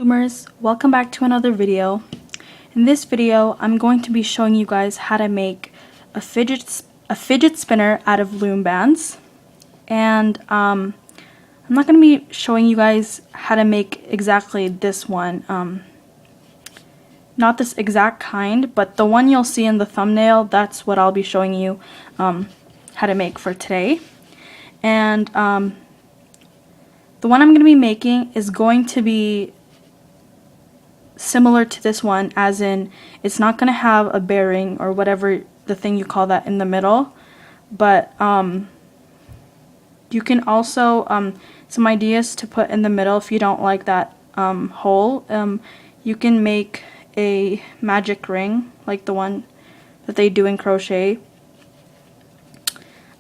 Loomers, welcome back to another video. In this video, I'm going to be showing you guys how to make a fidget spinner out of Loom Bands. And I'm not going to be showing you guys how to make exactly this one. Not this exact kind, but the one you'll see in the thumbnail, that's what I'll be showing you how to make for today. And the one I'm going to be making is going to be similar to this one, as in it's not going to have a bearing or whatever the thing you call that in the middle, but you can also some ideas to put in the middle if you don't like that hole. You can make a magic ring like the one that they do in crochet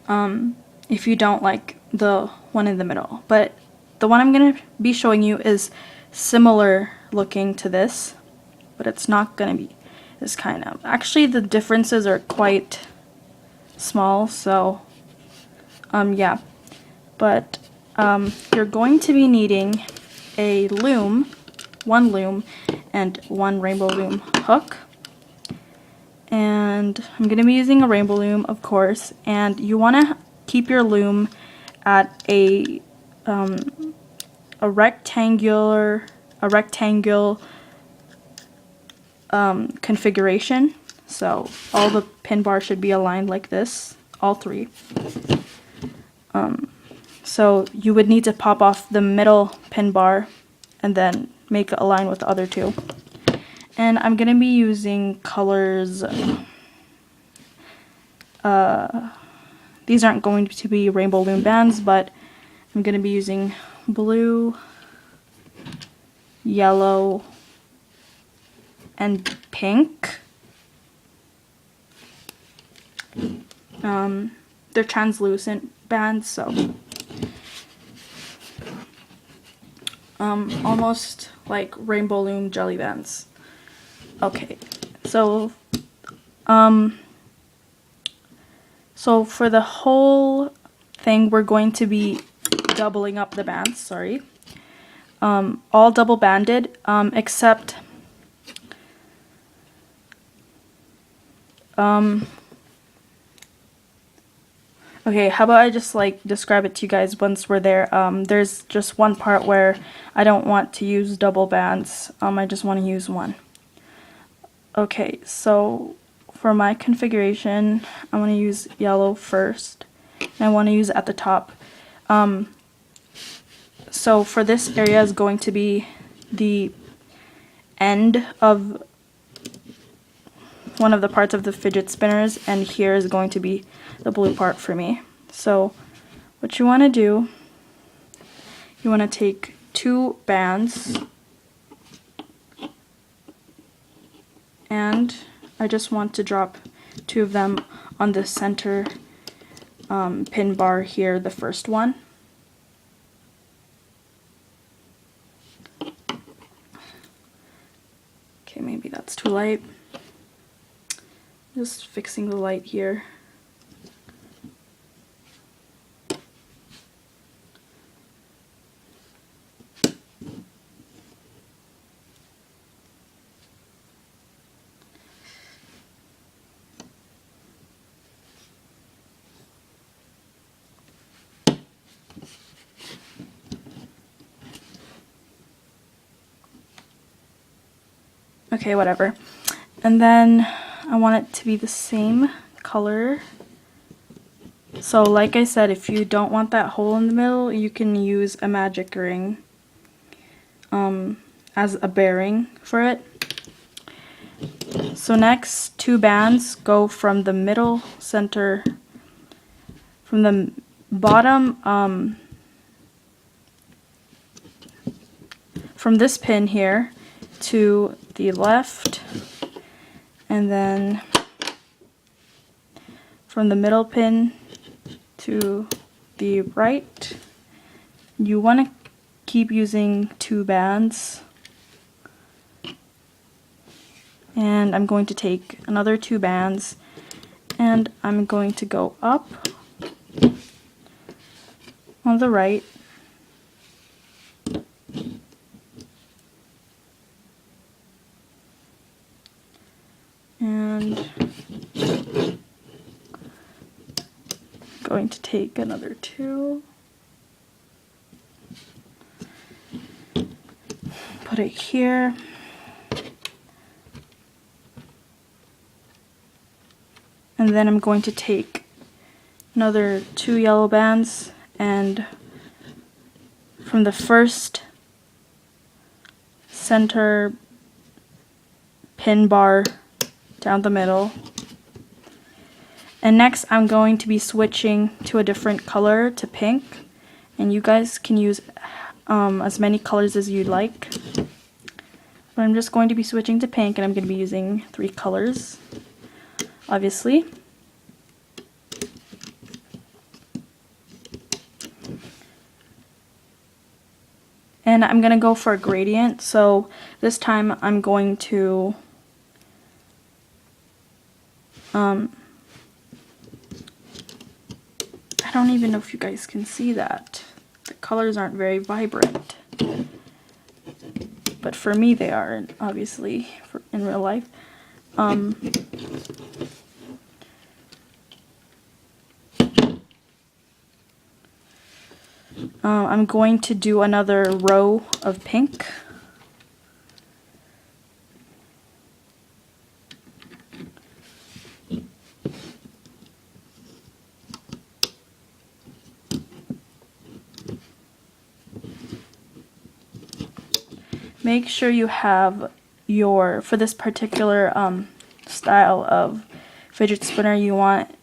if you don't like the one in the middle, but the one I'm going to be showing you is similar looking to this, but it's not going to be this kind of. Actually, the differences are quite small, so yeah. But you're going to be needing a loom, one loom, and one rainbow loom hook. And I'm going to be using a rainbow loom, of course, and you want to keep your loom at a rectangle configuration. So all the pin bars should be aligned like this, all three. So you would need to pop off the middle pin bar and then make it align with the other two. And I'm going to be using colors. These aren't going to be Rainbow Loom Bands, but I'm going to be using blue, yellow, and pink. They're translucent bands, so almost like Rainbow Loom jelly bands. Okay, so so for the whole thing, we're going to be doubling up the bands, sorry. All double banded, except okay, how about I just like describe it to you guys once we're there. There's just one part where I don't want to use double bands. I just want to use one. Okay, so for my configuration, I want to use yellow first, and I want to use it at the top. So for this area is going to be the end of one of the parts of the fidget spinners, and here is going to be the blue part for me. So what you want to do, you want to take two bands, and I just want to drop two of them on the center pin bar here, the first one. Okay, maybe that's too light. Just fixing the light here. Okay, whatever. And then I want it to be the same color. So like I said, if you don't want that hole in the middle, you can use a magic ring as a bearing for it. So next, two bands go from the middle center, from the bottom, from this pin here to the left, and then from the middle pin to the right. You want to keep using two bands, and I'm going to take another two bands and I'm going to go up on the right and going to take another 2, put it here, and then I'm going to take another 2 yellow bands, and from the first center pin bar down the middle. And next I'm going to be switching to a different color, to pink, and you guys can use as many colors as you'd like. But I'm just going to be switching to pink, and I'm going to be using 3 colors, obviously. And I'm going to go for a gradient, so this time I'm going to I don't even know if you guys can see that. The colors aren't very vibrant. But for me they are, obviously, in real life. I'm going to do another row of pink. Make sure you have your, for this particular style of fidget spinner, you want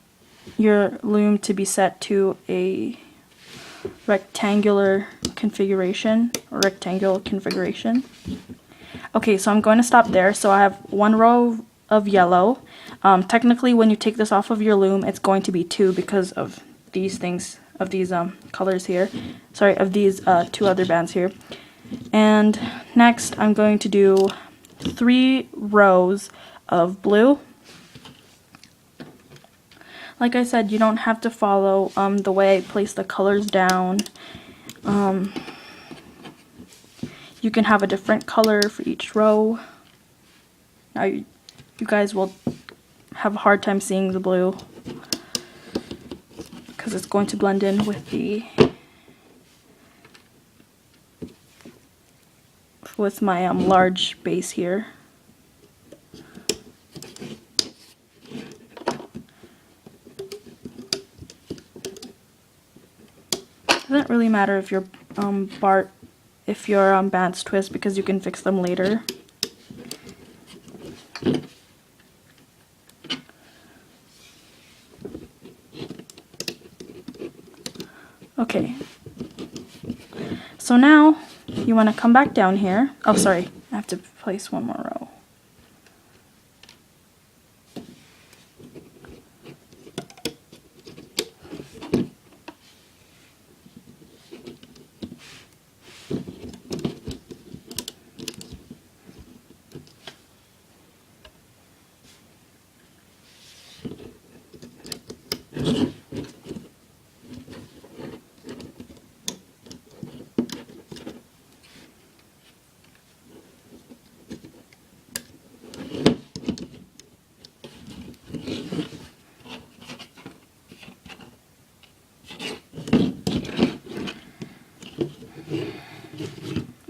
your loom to be set to a rectangular configuration, or rectangular configuration. Okay, so I'm going to stop there. So I have 1 row of yellow. Technically, when you take this off of your loom, it's going to be 2 because of these things, of these colors here. Sorry, of these 2 other bands here. And next I'm going to do 3 rows of blue. Like I said, you don't have to follow the way I place the colors down. You can have a different color for each row. Now you guys will have a hard time seeing the blue because it's going to blend in with my large base here. Doesn't really matter if your bands twist, because you can fix them later. Okay. So now you want to come back down here. Oh, sorry, I have to place 1 more row.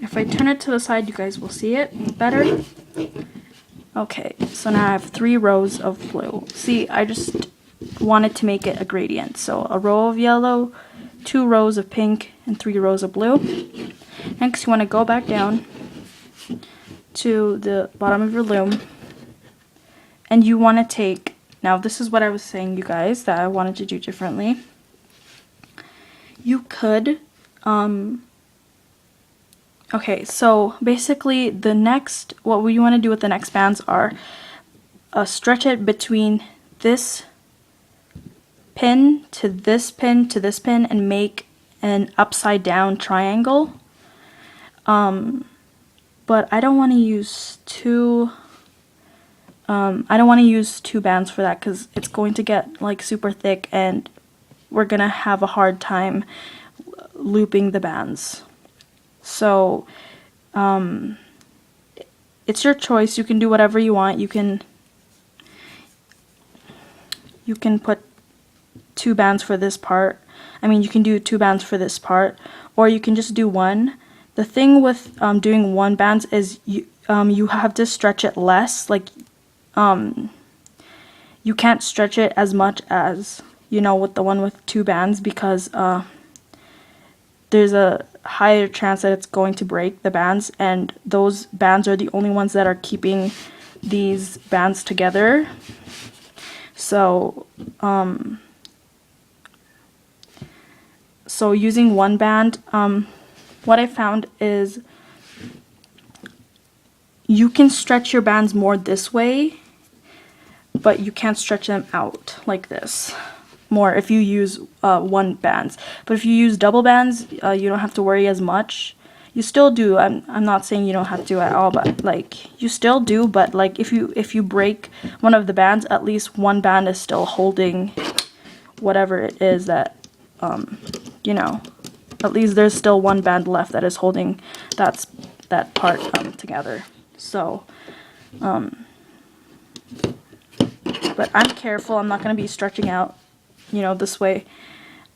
If I turn it to the side, you guys will see it better. Okay, so now I have 3 rows of blue. See, I just wanted to make it a gradient. So a row of yellow, 2 rows of pink, and 3 rows of blue. Next, you want to go back down to the bottom of your loom, and you want to take, now this is what I was saying, you guys, that I wanted to do differently. You could, okay, so basically what we want to do with the next bands are stretch it between this pin to this pin to this pin and make an upside down triangle. But I don't want to use two bands for that, because it's going to get like super thick and we're gonna have a hard time looping the bands. So it's your choice. You can do whatever you want. You can you can put 2 bands for this part. I mean, you can do 2 bands for this part, or you can just do one. The thing with doing 1 band is you have to stretch it less. Like you can't stretch it as much as, you know, with the one with 2 bands, because there's a higher chance that it's going to break the bands, and those bands are the only ones that are keeping these bands together. So so using 1 band, what I found is you can stretch your bands more this way, but you can't stretch them out like this more if you use 1 bands. But if you use double bands, you don't have to worry as much. You still do. I'm not saying you don't have to at all, but like you still do. But like if you break one of the bands, at least 1 band is still holding whatever it is that you know. At least there's still 1 band left that is holding that part together. So but I'm careful. I'm not going to be stretching out, you know, this way.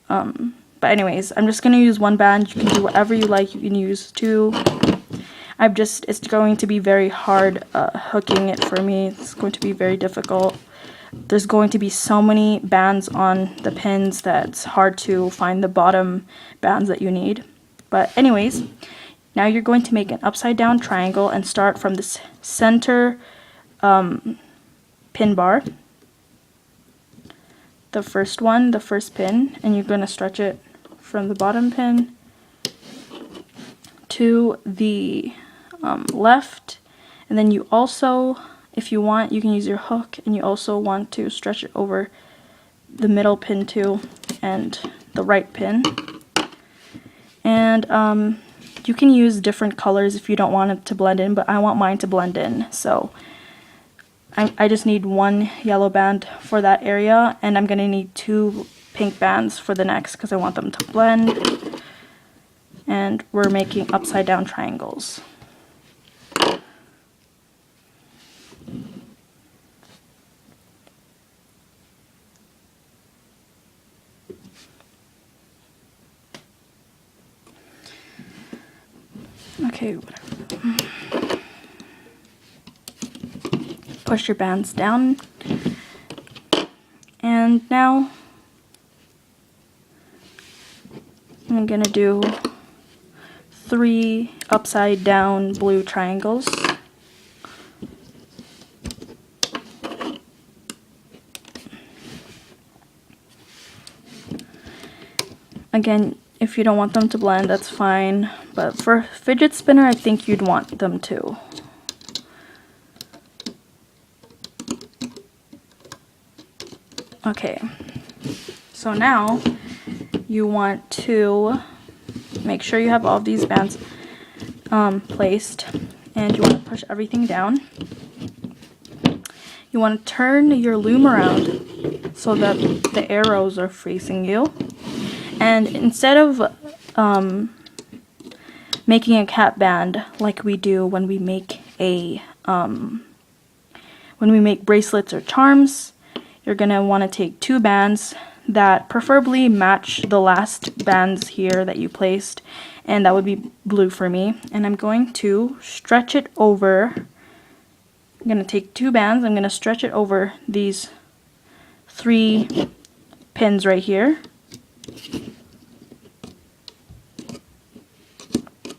But anyways, I'm just going to use 1 band. You can do whatever you like. You can use 2. It's going to be very hard hooking it for me. It's going to be very difficult. There's going to be so many bands on the pins that it's hard to find the bottom bands that you need. But anyways, now you're going to make an upside down triangle and start from the center pin bar. The first one, the first pin, and you're going to stretch it from the bottom pin to the left. And then you also, if you want, you can use your hook, and you also want to stretch it over the middle pin too, and the right pin. And you can use different colors if you don't want it to blend in, but I want mine to blend in. So I just need 1 yellow band for that area, and I'm going to need 2 pink bands for the next because I want them to blend. And we're making upside down triangles. Okay, whatever. Push your bands down, and now I'm gonna do 3 upside down blue triangles. Again, if you don't want them to blend, that's fine, but for fidget spinner, I think you'd want them to. Okay, so now you want to make sure you have all of these bands placed, and you want to push everything down. You want to turn your loom around so that the arrows are facing you, and instead of making a cap band like we do when we make bracelets or charms, you're going to want to take 2 bands that preferably match the last bands here that you placed, and that would be blue for me. And I'm going to stretch it over. I'm going to take 2 bands, I'm going to stretch it over these 3 pins right here.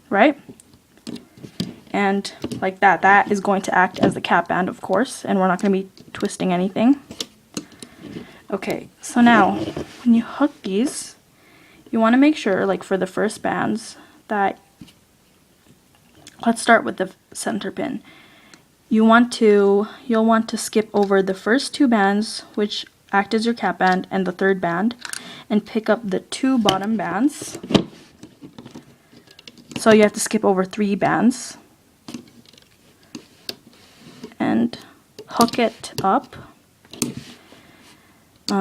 Right? And like that. That is going to act as the cap band, of course, and we're not going to be twisting anything. Okay, so now when you hook these, you want to make sure, like for the first bands, that, let's start with the center pin. You'll want to skip over the first 2 bands, which act as your cap band, and the 3rd band, and pick up the 2 bottom bands. So you have to skip over 3 bands and hook it up.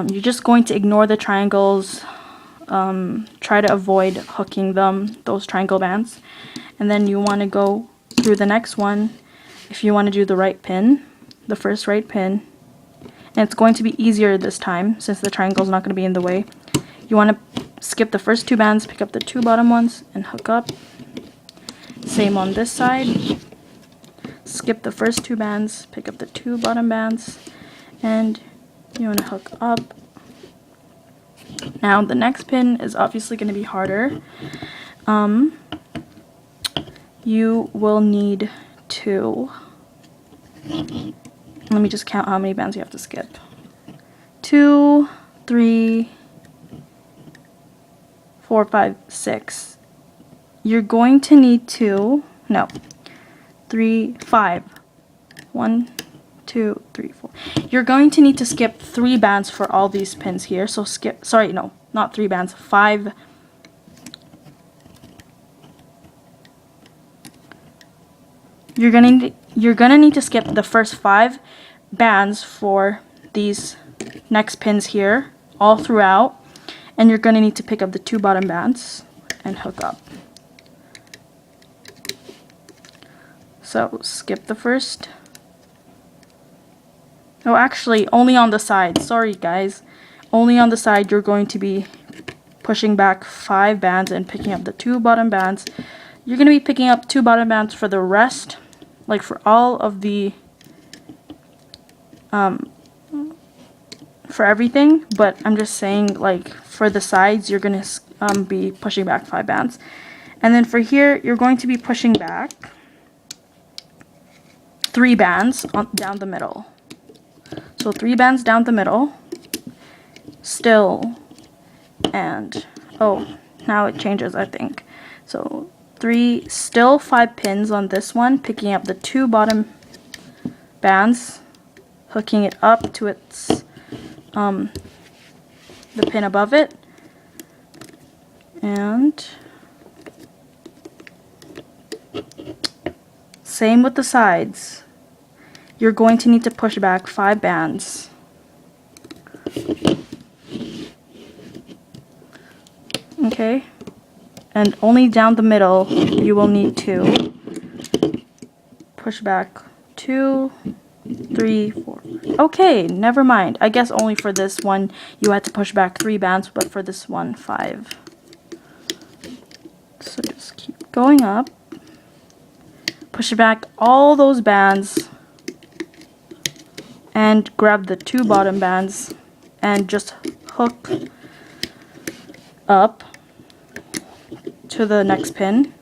You're just going to ignore the triangles, try to avoid hooking those triangle bands, and then you want to go through the next one. If you want to do the right pin, the first right pin, and it's going to be easier this time since the triangle is not going to be in the way. You want to skip the first 2 bands, pick up the 2 bottom ones, and hook up. Same on this side. Skip the first 2 bands, pick up the 2 bottom bands, and you want to hook up. Now the next pin is obviously going to be harder. You will need to, let me just count how many bands you have to skip. 2, 3, 4, 5, 6. You're going to need to, no, 3, 5. 1, 2, 3, 4. You're going to need to skip 3 bands for all these pins here. So skip, sorry, no, not 3 bands, 5. You're gonna need to skip the first 5 bands for these next pins here, all throughout, and you're gonna need to pick up the 2 bottom bands and hook up. So skip the first. Oh, actually, only on the side. Sorry, guys. Only on the side, you're going to be pushing back 5 bands and picking up the 2 bottom bands. You're going to be picking up 2 bottom bands for the rest, like for all of the, for everything. But I'm just saying, like, for the sides, you're going to be pushing back 5 bands. And then for here, you're going to be pushing back 3 bands down the middle. So 3 bands down the middle, still, and, oh, now it changes, I think. So 3, still 5 pins on this one, picking up the 2 bottom bands, hooking it up to its, the pin above it, and same with the sides. You're going to need to push back 5 bands. Okay, and only down the middle you will need to push back 2, 3, 4. Okay, never mind. I guess only for this one you had to push back 3 bands, but for this one 5. So just keep going up. Push back all those bands and grab the 2 bottom bands and just hook up to the next pin.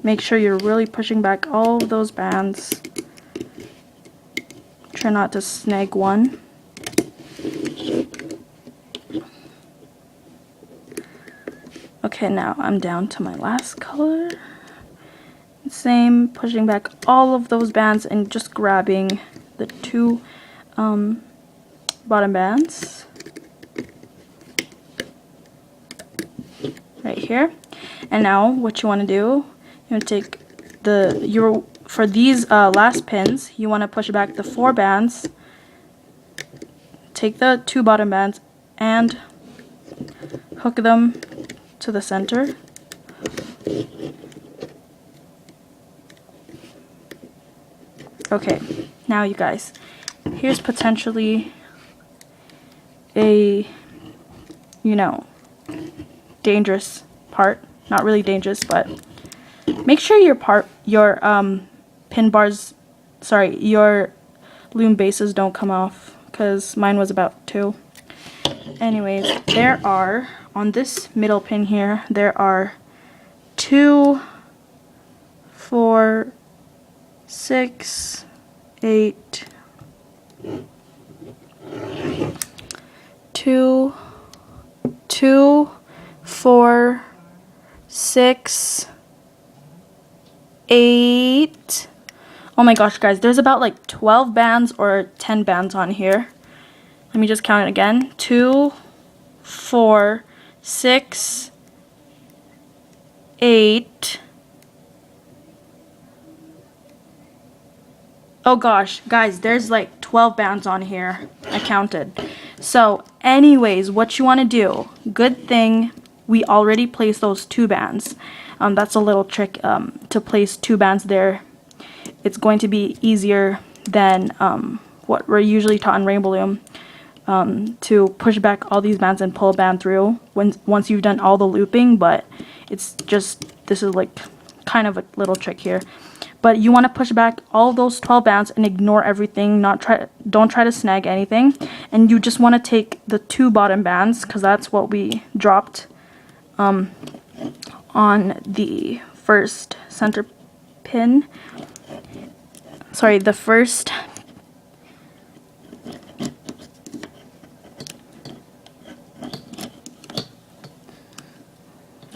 Make sure you're really pushing back all of those bands. Try not to snag one. Okay, now I'm down to my last color. Same, pushing back all of those bands and just grabbing the 2 bottom bands right here. And now what you want to do, you want to take for these last pins, you want to push back the 4 bands, take the 2 bottom bands and hook them to the center. Okay, now you guys, here's potentially a, you know, dangerous part. Not really dangerous, but make sure your pin bars, sorry, your loom bases don't come off, because mine was about to. Anyways, there are, on this middle pin here, there are 2, 4, 6, 8, 2, 4, 6, 8. Oh my gosh, guys, there's about like 12 bands or 10 bands on here. Let me just count it again. 2, 4, 6, 8. Oh gosh, guys, there's like 12 bands on here. I counted. So anyways, what you want to do, good thing we already placed those 2 bands. That's a little trick to place 2 bands there. it's going to be easier than what we're usually taught in Rainbow Loom, to push back all these bands and pull a band through once you've done all the looping. But it's just, this is like kind of a little trick here. But you want to push back all those 12 bands and ignore everything, don't try to snag anything. And you just want to take the 2 bottom bands, because that's what we dropped on the first center pin. Sorry, the first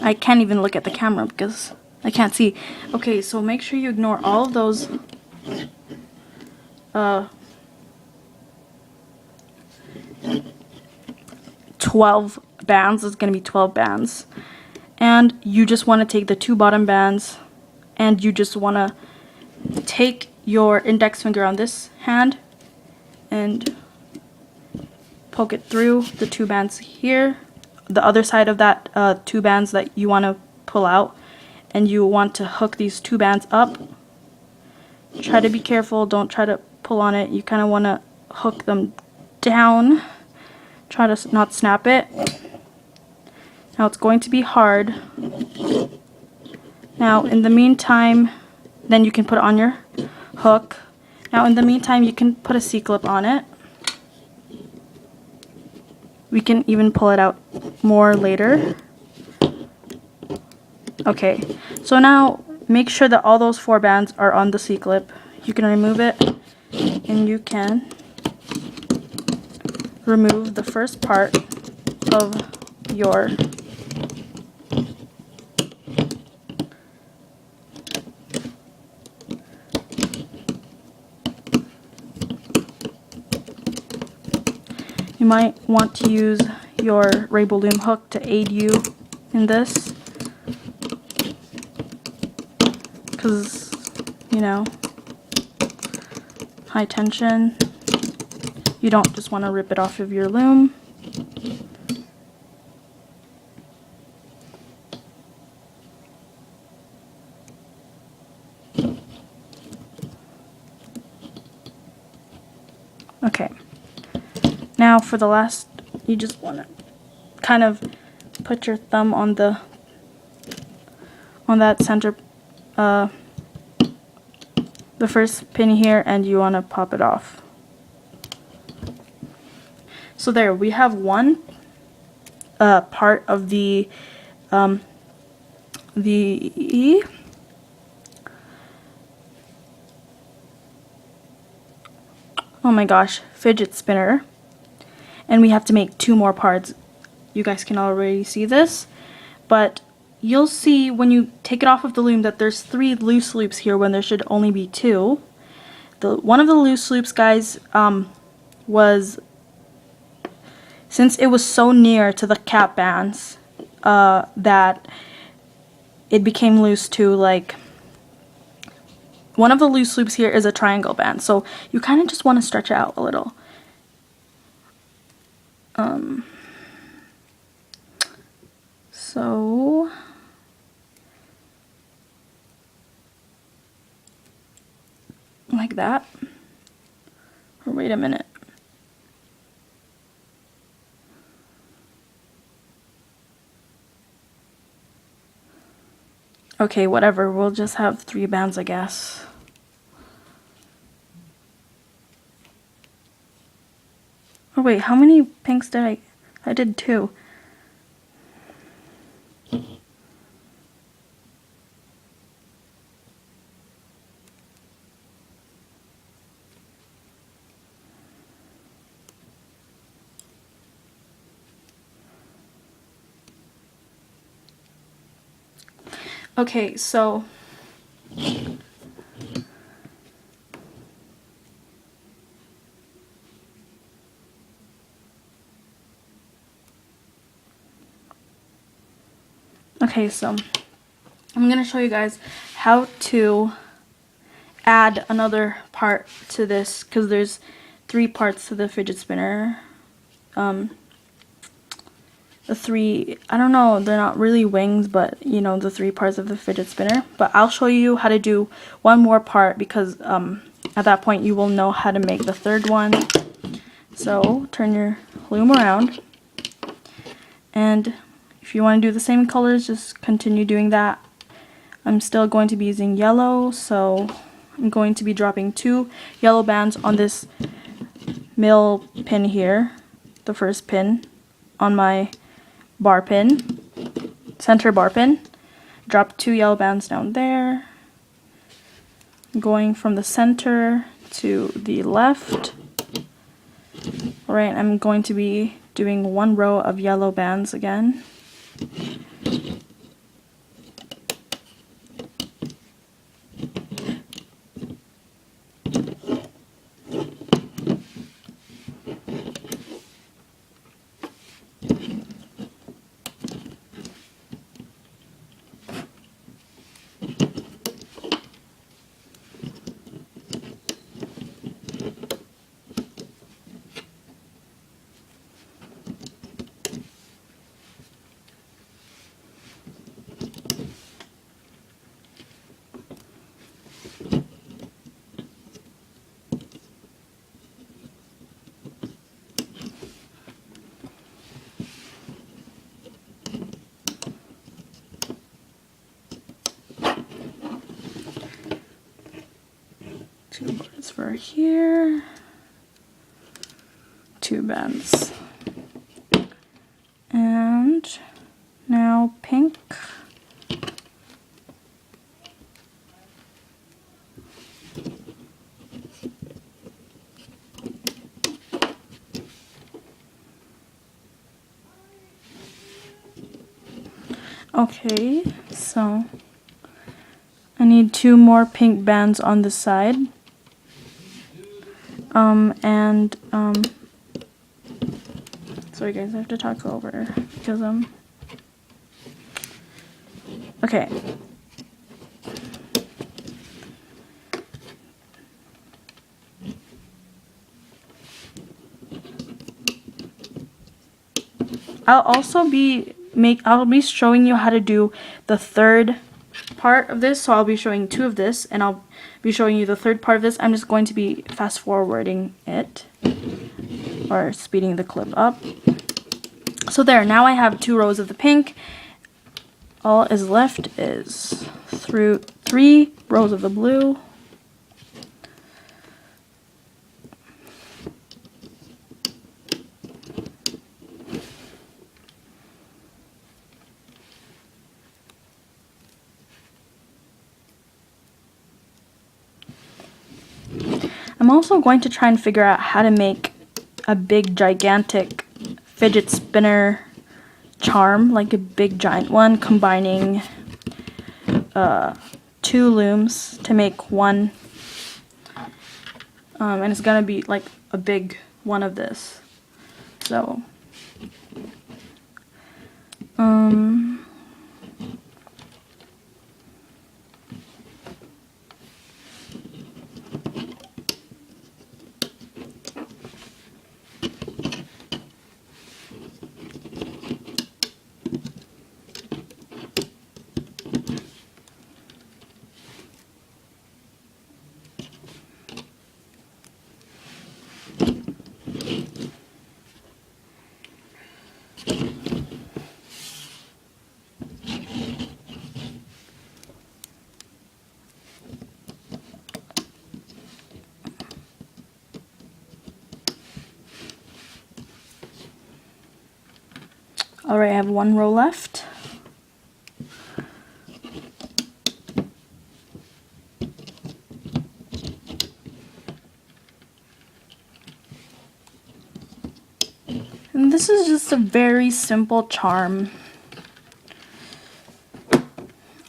I can't even look at the camera because I can't see. Okay, so make sure you ignore all of those 12 bands. There's going to be 12 bands. And you just want to take the 2 bottom bands, and you just want to take your index finger on this hand and poke it through the 2 bands here, the other side of that 2 bands that you want to pull out, and you want to hook these 2 bands up. Try to be careful, don't try to pull on it. You kind of want to hook them down. Try to not snap it. Now it's going to be hard. Now in the meantime, then you can put it on your hook. Now in the meantime, you can put a C-clip on it. We can even pull it out more later. Okay, so now make sure that all those 4 bands are on the C-clip. You can remove it, and you can remove the first part of your You might want to use your Rainbow Loom hook to aid you in this, because, you know, high tension, you don't just want to rip it off of your loom. Okay. Now for the last, you just want to kind of put your thumb on that center, the first pin here, and you want to pop it off. So there, we have one part of the oh my gosh, fidget spinner. And we have to make 2 more parts. You guys can already see this, but you'll see when you take it off of the loom that there's 3 loose loops here when there should only be 2. One of the loose loops, guys, was, since it was so near to the cap bands, that it became loose too. Like, one of the loose loops here is a triangle band, so you kind of just want to stretch it out a little. So like that. Or wait a minute. Okay, whatever. We'll just have 3 bands, I guess. Oh wait, how many pinks did I did 2. Okay, so I'm going to show you guys how to add another part to this, because there's 3 parts to the fidget spinner. the three, I don't know, they're not really wings, but you know, the three parts of the fidget spinner. But I'll show you how to do one more part because at that point you will know how to make the third one. So turn your loom around, and if you want to do the same colors, just continue doing that. I'm still going to be using yellow, so I'm going to be dropping 2 yellow bands on this middle pin here, the first pin on my bar pin, center bar pin. Drop 2 yellow bands down there, going from the center to the left. Alright, I'm going to be doing 1 row of yellow bands again. Two bars for here, 2 bands, and now pink. Okay, so I need 2 more pink bands on this side. Sorry guys, I have to talk over because okay. I'll be showing you how to do the third part of this. So I'll be showing 2 of this, and I'll be showing you the third part of this. I'm just going to be fast forwarding it or speeding the clip up. So there, now I have 2 rows of the pink. All is left is through 3 rows of the blue. I'm also going to try and figure out how to make a big gigantic fidget spinner charm, like a big giant one, combining 2 looms to make one, and it's gonna be like a big one of this. So alright, I have 1 row left. And this is just a very simple charm.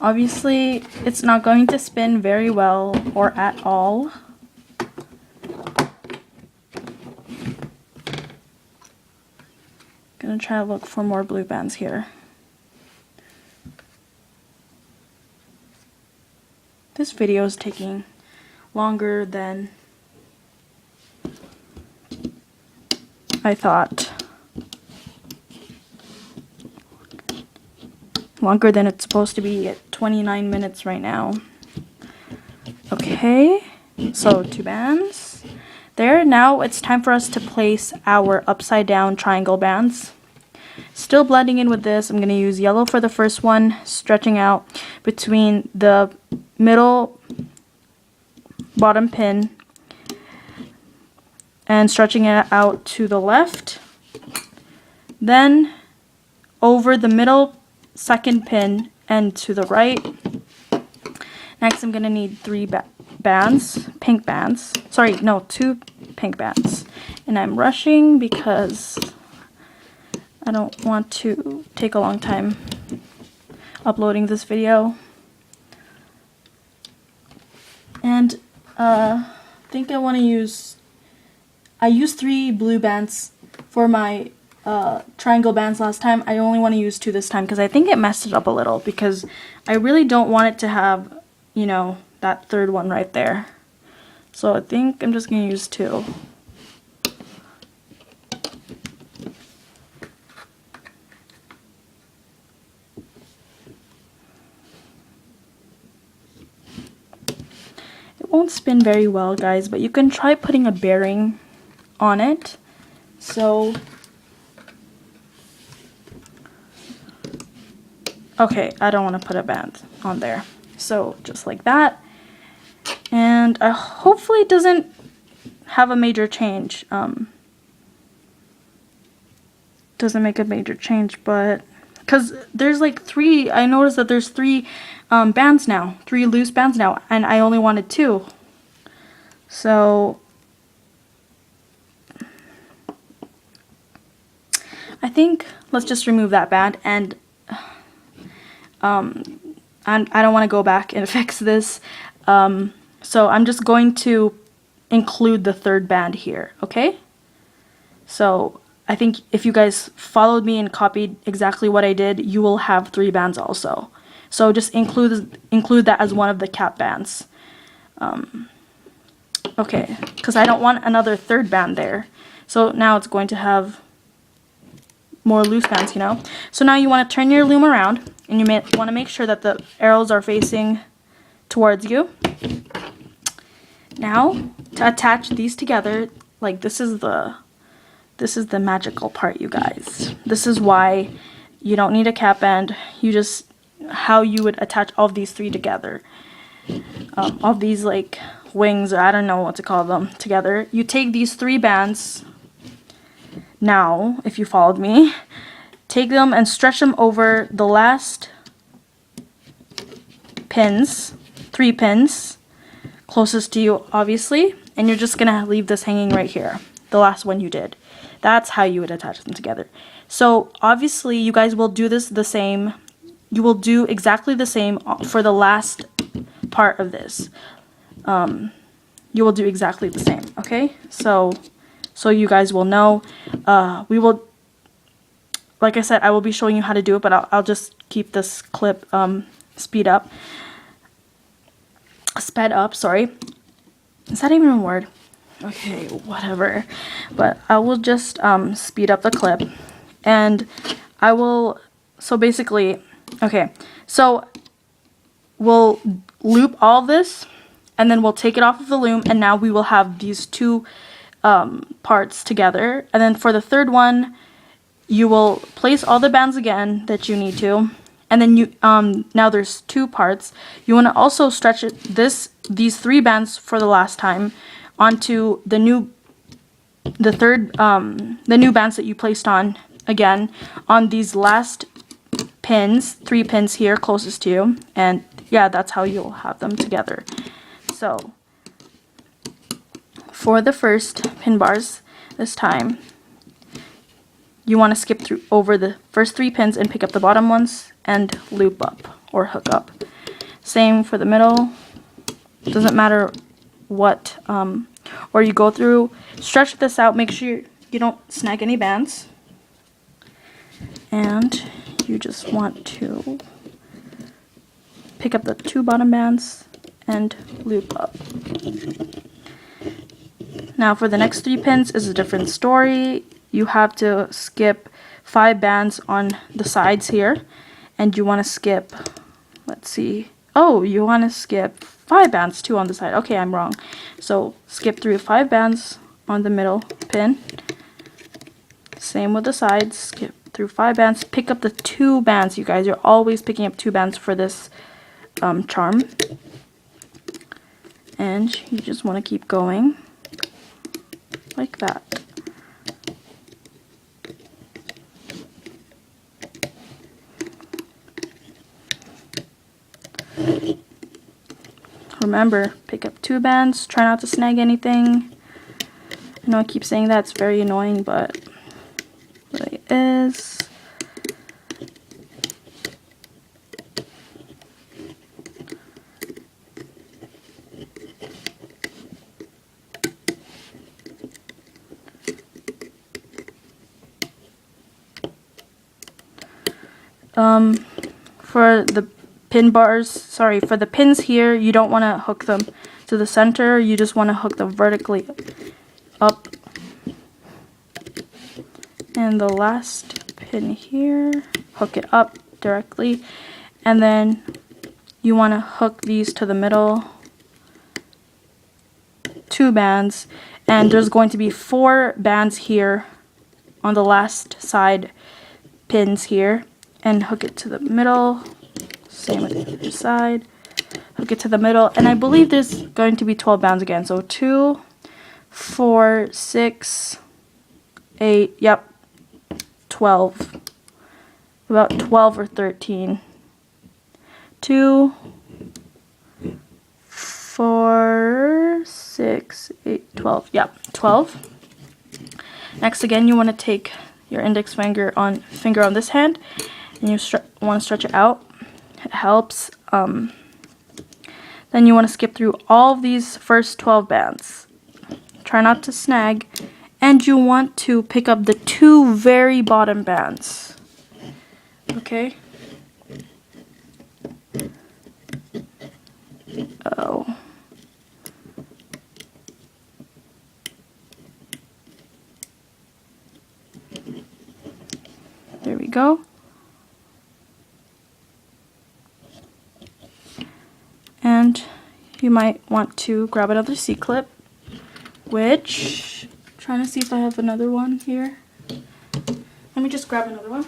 Obviously, it's not going to spin very well or at all. Gonna try to look for more blue bands here. This video is taking longer than I thought. longer than it's supposed to be at 29 minutes right now. Okay, so 2 bands there. Now it's time for us to place our upside down triangle bands. Still blending in with this, I'm going to use yellow for the first one, stretching out between the middle bottom pin and stretching it out to the left. Then over the middle second pin and to the right. Next I'm going to need 3 bands, pink bands. Sorry, no, 2 pink bands. And I'm rushing because I don't want to take a long time uploading this video. And I think I want to use, I used 3 blue bands for my triangle bands last time. I only want to use 2 this time because I think it messed it up a little, because I really don't want it to have, you know, that third one right there. So I think I'm just going to use 2. It won't spin very well, guys, but you can try putting a bearing on it. So, okay, I don't want to put a band on there. So just like that. And hopefully it doesn't have a major change. Doesn't make a major change, but because there's like 3, I noticed that there's 3 bands now, 3 loose bands now, and I only wanted 2. So I think let's just remove that band, and I don't want to go back and fix this. So I'm just going to include the 3rd band here, okay? So I think if you guys followed me and copied exactly what I did, you will have 3 bands also. So just include that as one of the cap bands. Okay, because I don't want another 3rd band there. So now it's going to have more loose bands, you know. So now you want to turn your loom around, and you want to make sure that the arrows are facing towards you. Now, to attach these together, like this is the magical part, you guys. This is why you don't need a cap band. You just, how you would attach all of these 3 together. All of these like wings, or I don't know what to call them, together. You take these 3 bands. Now, if you followed me, take them and stretch them over the last pins, 3 pins, closest to you, obviously, and you're just gonna leave this hanging right here, the last one you did. That's how you would attach them together. So obviously you guys will do this the same. You will do exactly the same for the last part of this. You will do exactly the same, okay? So you guys will know. We will, like I said, I will be showing you how to do it, but I'll just keep this clip sped up, sorry. Is that even a word? Okay, whatever. But I will just speed up the clip, and I will, so basically, okay, so we'll loop all this, and then we'll take it off of the loom, and now we will have these 2 parts together. And then for the 3rd one, you will place all the bands again that you need to, and then you now there's 2 parts. You want to also stretch these 3 bands for the last time onto the new bands that you placed on again on these last pins, 3 pins here closest to you, and yeah, that's how you'll have them together. So for the first pin bars this time, you want to skip over the first 3 pins and pick up the bottom ones and loop up or hook up. Same for the middle. Doesn't matter what or you go through. Stretch this out. Make sure you don't snag any bands. And you just want to pick up the 2 bottom bands and loop up. Now for the next 3 pins is a different story. You have to skip 5 bands on the sides here, and you want to skip, let's see, oh, you want to skip 5 bands too on the side. Okay, I'm wrong. So skip through 5 bands on the middle pin. Same with the sides. Skip through 5 bands. Pick up the 2 bands, you guys. You're always picking up 2 bands for this charm. And you just want to keep going like that. Remember, pick up 2 bands. Try not to snag anything. I know I keep saying that. It's very annoying, but it is. For the pin bars, sorry, for the pins here, you don't want to hook them to the center. You just want to hook them vertically up. And the last pin here, hook it up directly. And then you want to hook these to the middle. 2 bands. And there's going to be 4 bands here on the last side pins here. And hook it to the middle. Same with the other side. Hook it to the middle. And I believe there's going to be 12 bands again. So 2, 4, 6, 8, yep, 12. About 12 or 13. 2, 4, 6, 8, 12. Yep, 12. Next, again, you want to take your index finger on this hand. And you want to stretch it out. It helps. Then you want to skip through all of these first 12 bands. Try not to snag. And you want to pick up the 2 very bottom bands. Okay? Oh. There we go. And you might want to grab another C-clip, which, I'm trying to see if I have another one here. Let me just grab another one.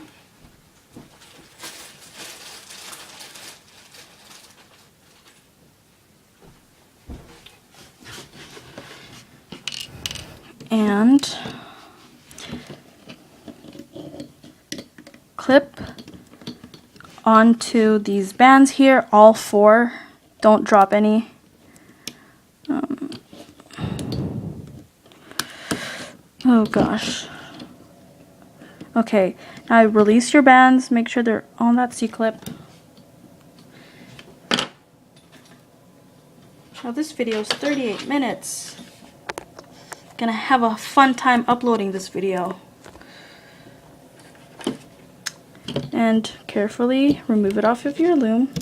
And clip onto these bands here, all 4. Don't drop any. Oh gosh. Okay, now release your bands. Make sure they're on that C-clip. Now this video is 38 minutes. Gonna have a fun time uploading this video. And carefully remove it off of your loom.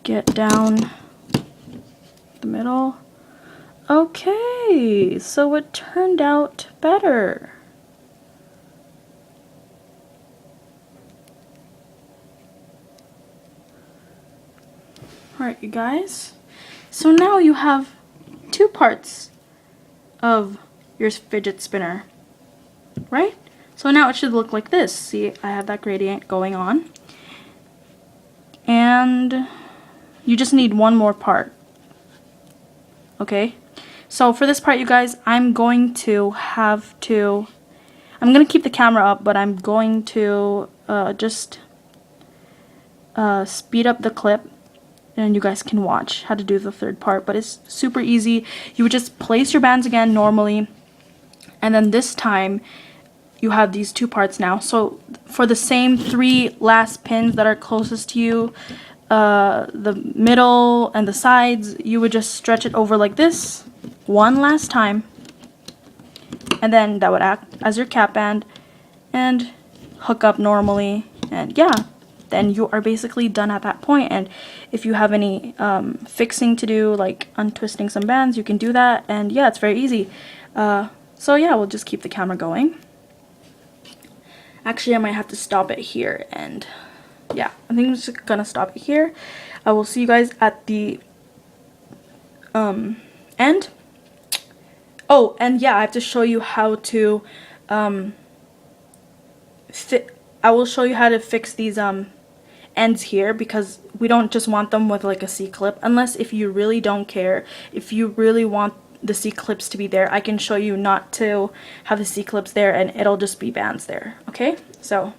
Get down the middle. Okay, so it turned out better. Alright, you guys. So now you have 2 parts of your fidget spinner, right? So now it should look like this. See, I have that gradient going on. And you just need one more part. Okay? So for this part, you guys, I'm going to keep the camera up, but I'm going to just speed up the clip, and you guys can watch how to do the 3rd part. But it's super easy. You would just place your bands again normally, and then this time you have these two parts now. So for the same 3 last pins that are closest to you, the middle and the sides, you would just stretch it over like this one last time, and then that would act as your cap band and hook up normally, and yeah, then you are basically done at that point. And if you have any fixing to do, like untwisting some bands, you can do that, and yeah, it's very easy. So yeah, we'll just keep the camera going. Actually, I might have to stop it here, and yeah, I think I'm just gonna stop it here. I will see you guys at the end. Oh, and yeah, I have to show you how to I will show you how to fix these ends here, because we don't just want them with like a C-clip, unless if you really don't care. If you really want the C-clips to be there, I can show you not to have the C-clips there, and it'll just be bands there. Okay, so